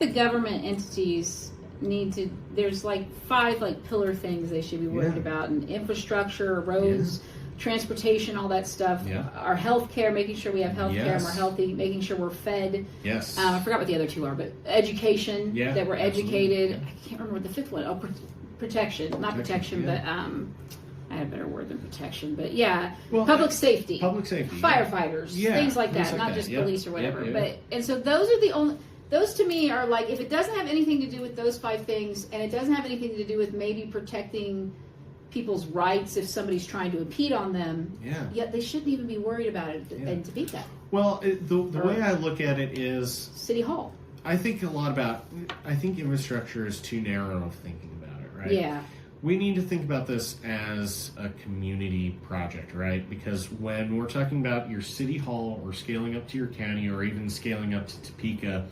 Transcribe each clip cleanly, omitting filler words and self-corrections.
The government entities need to, there's like 5 like pillar things they should be worried about, and infrastructure, roads, transportation, all that stuff. Our health care, making sure we have health care and we're healthy, making sure we're fed. I forgot what the other 2 are, but education, that we're educated. I can't remember what the 5th one. Oh, protection. Not protection, but I had a better word than protection, but public safety, firefighters, things like that, not just police or whatever. But and so those are the only. Those to me are like, if it doesn't have anything to do with those 5 things, and it doesn't have anything to do with maybe protecting people's rights if somebody's trying to impede on them, yet they shouldn't even be worried about it and to beat that. Well, the way I look at it is City Hall. I think a lot about. I think infrastructure is too narrow of thinking about it, right? Yeah. We need to think about this as a community project, right? Because when we're talking about your city hall or scaling up to your county or even scaling up to Topeka,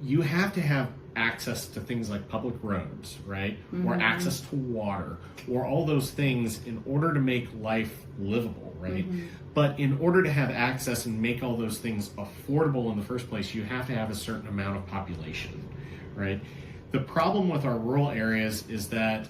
you have to have access to things like public roads, right? Or access to water, or all those things in order to make life livable, right? But in order to have access and make all those things affordable in the first place, you have to have a certain amount of population, right? The problem with our rural areas is that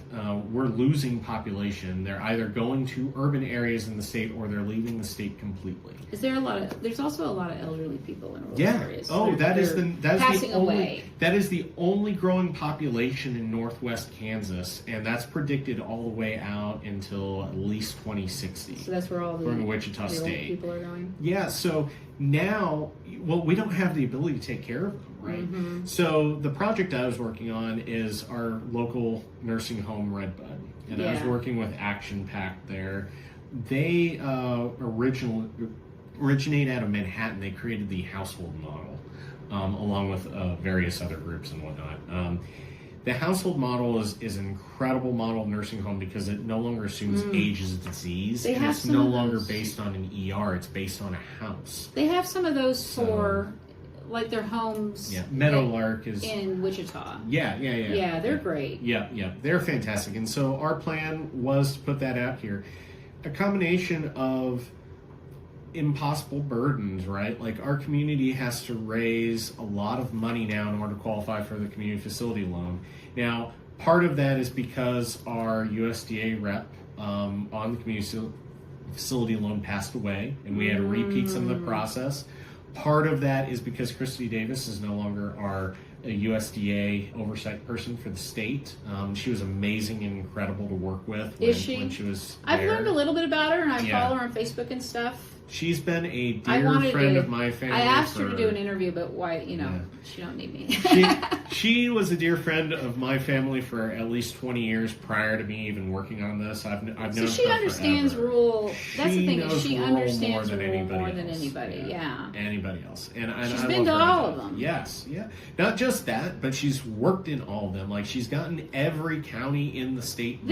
we're losing population. They're either going to urban areas in the state or they're leaving the state completely. Is there there's also a lot of elderly people in rural areas. Oh, that is passing away. That is the only growing population in northwest Kansas, and that's predicted all the way out until at least 2060. So that's where all the Wichita State people are going? Yeah, so now, we don't have the ability to take care of them, right? So the project I was working on is our local nursing home, Redbud, and I was working with Action Pact there. They originate out of Manhattan. They created the household model, along with various other groups and whatnot. The household model is an incredible model of nursing home because it no longer assumes age as a disease. And it's no longer based on an ER. It's based on a house. They have some of those for like their homes. Yeah, Meadowlark is in Wichita. Yeah, they're great. Yeah, they're fantastic. And so our plan was to put that out here. A combination of impossible burdens, right? Like our community has to raise a lot of money now in order to qualify for the community facility loan. Now, part of that is because our USDA rep on the community facility loan passed away, and we had to repeat some of the process. Part of that is because Christy Davis is no longer our USDA oversight person for the state. She was amazing and incredible to work with when she was there. I've learned a little bit about her, and I follow her on Facebook and stuff. She's been a dear friend of my family. I asked her to do an interview, but why? She don't need me. she was a dear friend of my family for at least 20 years prior to me even working on this. I've known her so she understands forever. rural. That's the thing. She understands rural more than anybody. Yeah. Anybody else, and she's I been to all of them. Yes, Not just that, but she's worked in all of them. Like she's gotten every county in the state.